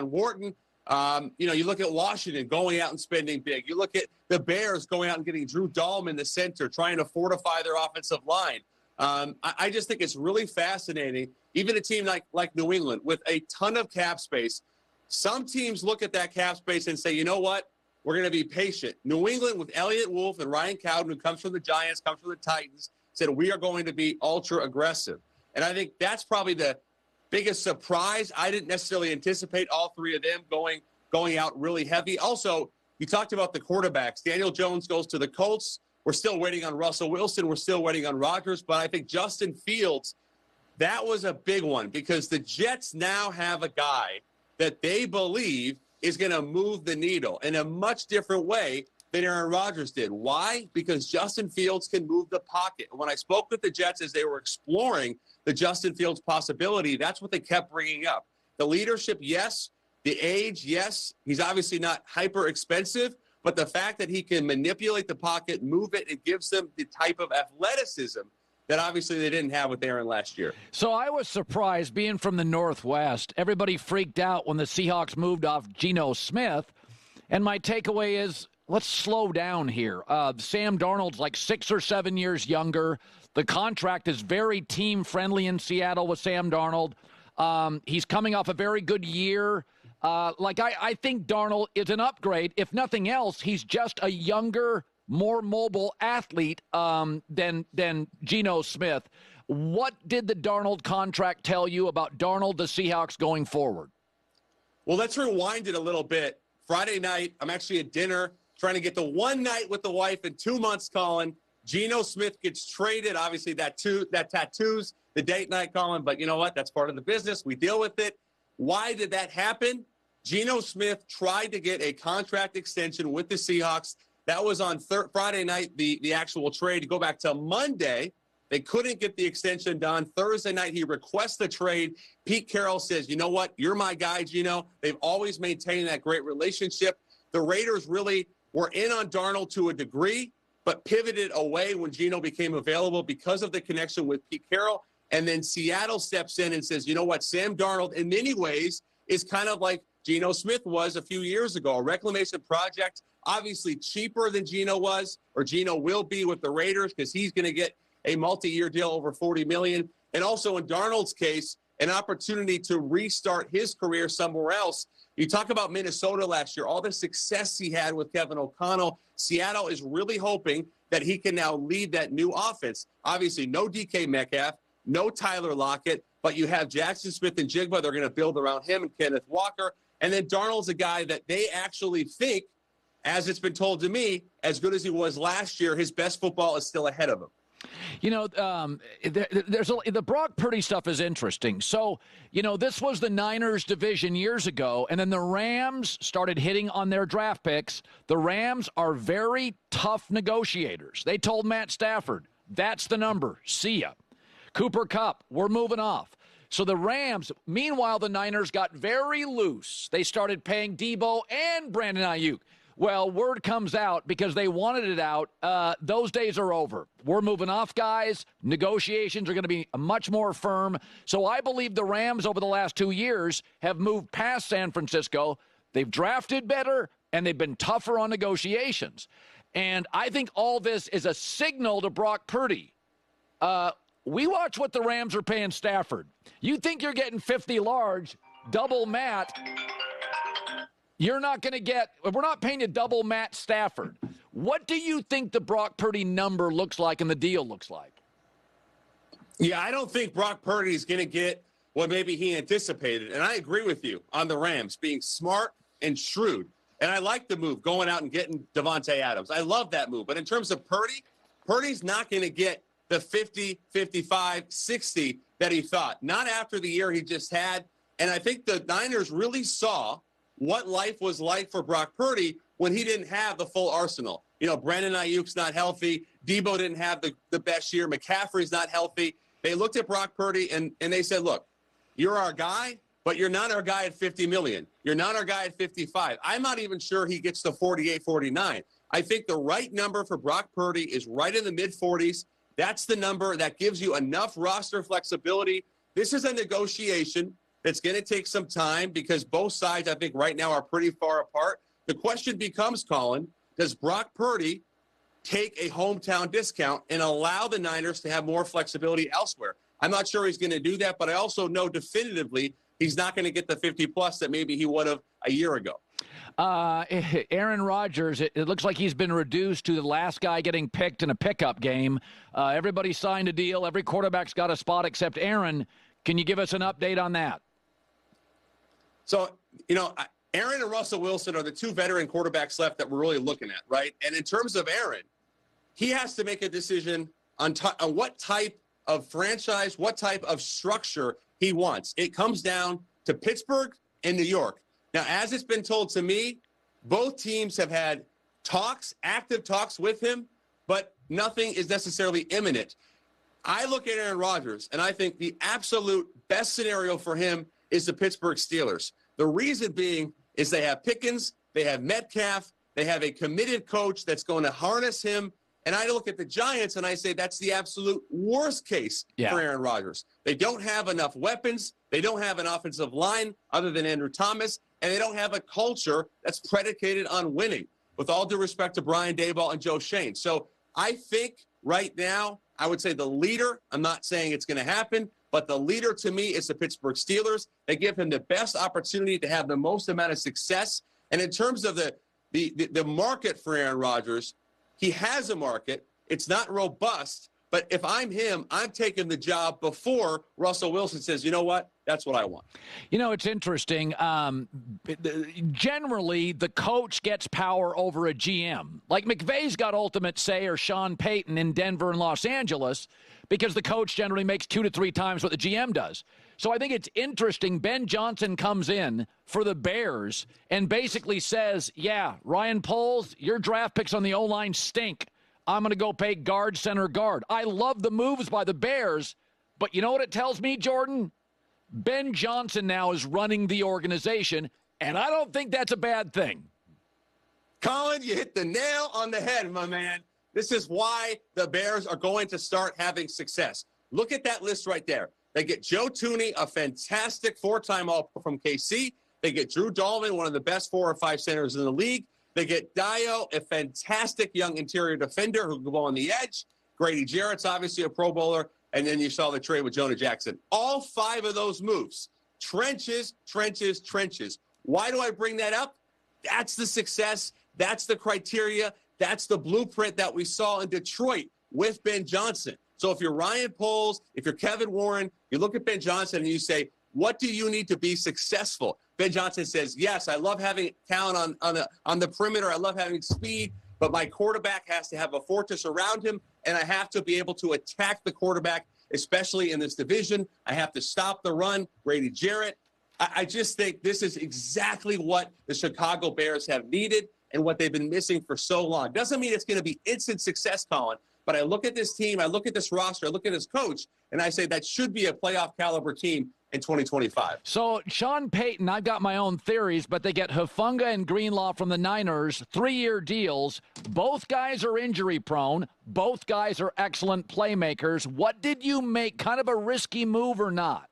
Wharton. You look at Washington going out and spending big. You look at the Bears going out and getting Drew Dalman in the center, trying to fortify their offensive line. I just think it's really fascinating. Even a team like New England with a ton of cap space, some teams look at that cap space and say, you know what? We're going to be patient. New England with Elliott Wolf and Ryan Cowden, who comes from the Giants, comes from the Titans, said we are going to be ultra aggressive. And I think that's probably the biggest surprise. I didn't necessarily anticipate all three of them going out really heavy. Also, you talked about the quarterbacks. Daniel Jones goes to the Colts. We're still waiting on Russell Wilson. We're still waiting on Rodgers. But I think Justin Fields, that was a big one because the Jets now have a guy that they believe is going to move the needle in a much different way than Aaron Rodgers did. Why? Because Justin Fields can move the pocket. When I spoke with the Jets as they were exploring the Justin Fields possibility, that's what they kept bringing up. The leadership, yes. The age, yes. He's obviously not hyper expensive, but the fact that he can manipulate the pocket, move it, it gives them the type of athleticism that obviously they didn't have with Aaron last year. So I was surprised, being from the Northwest, everybody freaked out when the Seahawks moved off Geno Smith. And my takeaway is, let's slow down here. Sam Darnold's like 6 or 7 years younger. The contract is very team-friendly in Seattle with Sam Darnold. He's coming off a very good year. I think Darnold is an upgrade. If nothing else, he's just a younger, more mobile athlete than Geno Smith. What did the Darnold contract tell you about Darnold, the Seahawks, going forward? Well, let's rewind it a little bit. Friday night, I'm actually at dinner trying to get the one night with the wife in 2 months, Colin. Geno Smith gets traded. Obviously, that tattoos the date night, Colin. But you know what? That's part of the business. We deal with it. Why did that happen? Geno Smith tried to get a contract extension with the Seahawks. That was on Friday night, the actual trade. To go back to Monday, they couldn't get the extension done. Thursday night, he requests the trade. Pete Carroll says, you know what? You're my guy, Geno. They've always maintained that great relationship. The Raiders really were in on Darnold to a degree, but pivoted away when Geno became available because of the connection with Pete Carroll. And then Seattle steps in and says, you know what? Sam Darnold, in many ways, is kind of like Geno Smith was a few years ago, a reclamation project, obviously cheaper than Geno was, or Geno will be with the Raiders because he's going to get a multi-year deal over $40 million. And also in Darnold's case, an opportunity to restart his career somewhere else. You talk about Minnesota last year, all the success he had with Kevin O'Connell. Seattle is really hoping that he can now lead that new offense. Obviously, no DK Metcalf, no Tyler Lockett, but you have Jackson Smith and Jigba. They're going to build around him and Kenneth Walker. And then Darnold's a guy that they actually think, as it's been told to me, as good as he was last year, his best football is still ahead of him. You know, the Brock Purdy stuff is interesting. So, you know, this was the Niners division years ago, and then the Rams started hitting on their draft picks. The Rams are very tough negotiators. They told Matt Stafford, that's the number. See ya. Cooper Kupp, we're moving off. So the Rams, meanwhile, the Niners got very loose. They started paying Debo and Brandon Ayuk. Well, word comes out because they wanted it out. Those days are over. We're moving off, guys. Negotiations are going to be much more firm. So I believe the Rams over the last 2 years have moved past San Francisco. They've drafted better, and they've been tougher on negotiations. And I think all this is a signal to Brock Purdy. We watch what the Rams are paying Stafford. You think you're getting 50 large, double Matt. You're not going to get – we're not paying you double Matt Stafford. What do you think the Brock Purdy number looks like and the deal looks like? Yeah, I don't think Brock Purdy is going to get what maybe he anticipated. And I agree with you on the Rams being smart and shrewd. And I like the move, going out and getting Devontae Adams. I love that move. But in terms of Purdy, Purdy's not going to get the 50, 55, 60 that he thought. Not after the year he just had. And I think the Niners really saw what life was like for Brock Purdy when he didn't have the full arsenal. You know, Brandon Ayuk's not healthy. Debo didn't have the best year. McCaffrey's not healthy. They looked at Brock Purdy and they said, look, you're our guy, but you're not our guy at $50 million. You're not our guy at 55. I'm not even sure he gets to 48, 49. I think the right number for Brock Purdy is right in the mid-40s. That's the number that gives you enough roster flexibility. This is a negotiation that's going to take some time because both sides, I think, right now are pretty far apart. The question becomes, Colin, does Brock Purdy take a hometown discount and allow the Niners to have more flexibility elsewhere? I'm not sure he's going to do that, but I also know definitively he's not going to get the 50-plus that maybe he would have a year ago. Aaron Rodgers, it looks like he's been reduced to the last guy getting picked in a pickup game. Everybody signed a deal. Every quarterback's got a spot except Aaron. Can you give us an update on that? So, Aaron and Russell Wilson are the two veteran quarterbacks left that we're really looking at, right? And in terms of Aaron, he has to make a decision on what type of franchise, what type of structure he wants. It comes down to Pittsburgh and New York. Now, as it's been told to me, both teams have had active talks with him, but nothing is necessarily imminent. I look at Aaron Rodgers, and I think the absolute best scenario for him is the Pittsburgh Steelers. The reason being is they have Pickens, they have Metcalf, they have a committed coach that's going to harness him. And I look at the Giants and I say that's the absolute worst case for Aaron Rodgers. They don't have enough weapons. They don't have an offensive line other than Andrew Thomas. And they don't have a culture that's predicated on winning, with all due respect to Brian Daboll and Joe Shane. So I think right now, I would say the leader, I'm not saying it's going to happen, but the leader to me is the Pittsburgh Steelers. They give him the best opportunity to have the most amount of success. And in terms of the market for Aaron Rodgers, he has a market. It's not robust. But if I'm him, I'm taking the job before Russell Wilson says, you know what, that's what I want. It's interesting. Generally, the coach gets power over a GM. Like McVay's got ultimate say, or Sean Payton in Denver and Los Angeles, because the coach generally makes 2 to 3 times what the GM does. So I think it's interesting. Ben Johnson comes in for the Bears and basically says, yeah, Ryan Poles, your draft picks on the O-line stink. I'm going to go pay guard, center, guard. I love the moves by the Bears, but you know what it tells me, Jordan? Ben Johnson now is running the organization, and I don't think that's a bad thing. Colin, you hit the nail on the head, my man. This is why the Bears are going to start having success. Look at that list right there. They get Joe Thuney, a fantastic 4-time All-Pro from KC. They get Drew Dalman, one of the best 4 or 5 centers in the league. They get Dio, a fantastic young interior defender who can go on the edge. Grady Jarrett's obviously a Pro Bowler. And then you saw the trade with Jonah Jackson. All 5 of those moves, trenches, trenches, trenches. Why do I bring that up? That's the success. That's the criteria. That's the blueprint that we saw in Detroit with Ben Johnson. So if you're Ryan Poles, if you're Kevin Warren, you look at Ben Johnson and you say, what do you need to be successful? Ben Johnson says, yes, I love having talent on the perimeter. I love having speed, but my quarterback has to have a fortress around him, and I have to be able to attack the quarterback, especially in this division. I have to stop the run. Grady Jarrett. I just think this is exactly what the Chicago Bears have needed and what they've been missing for so long. Doesn't mean it's going to be instant success, Colin, but I look at this team, I look at this roster, I look at this coach, and I say that should be a playoff caliber team in 2025. So Sean Payton, I've got my own theories, but they get Hufanga and Greenlaw from the Niners, 3-year deals. Both guys are injury prone. Both guys are excellent playmakers. What did you make? Kind of a risky move or not?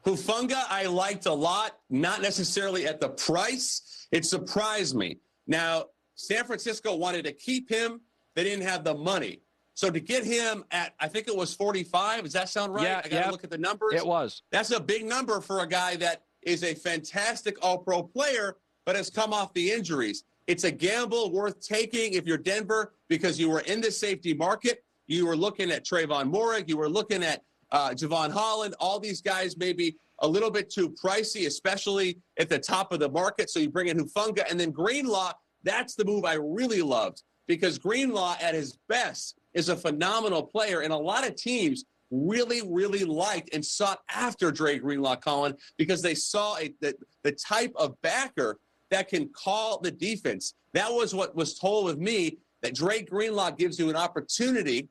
Hufanga I liked a lot, not necessarily at the price. It surprised me. Now, San Francisco wanted to keep him. They didn't have the money. So to get him at, I think it was 45, does that sound right? Yeah, I got to look at the numbers. It was. That's a big number for a guy that is a fantastic all-pro player, but has come off the injuries. It's a gamble worth taking if you're Denver because you were in the safety market. You were looking at Trayvon Moehrig. You were looking at Javon Holland. All these guys may be a little bit too pricey, especially at the top of the market. So you bring in Hufanga. And then Greenlaw, that's the move I really loved because Greenlaw at his best is a phenomenal player. And a lot of teams really, really liked and sought after Dre Greenlaw, Colin, because they saw the type of backer that can call the defense. That was what was told with me, that Dre Greenlaw gives you an opportunity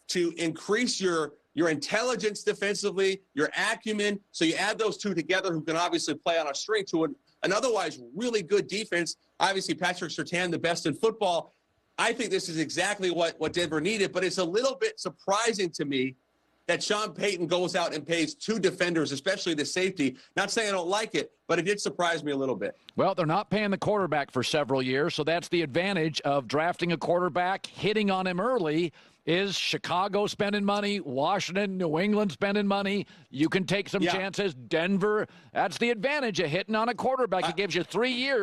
to increase your intelligence defensively, your acumen. So you add those two together who can obviously play on a string to an otherwise really good defense. Obviously, Patrick Surtain, the best in football. I think this is exactly what Denver needed, but it's a little bit surprising to me that Sean Payton goes out and pays 2 defenders, especially the safety. Not saying I don't like it, but it did surprise me a little bit. Well, they're not paying the quarterback for several years, so that's the advantage of drafting a quarterback, hitting on him early. Is Chicago spending money? Washington, New England spending money? You can take some chances. Denver, that's the advantage of hitting on a quarterback. It gives you 3 years.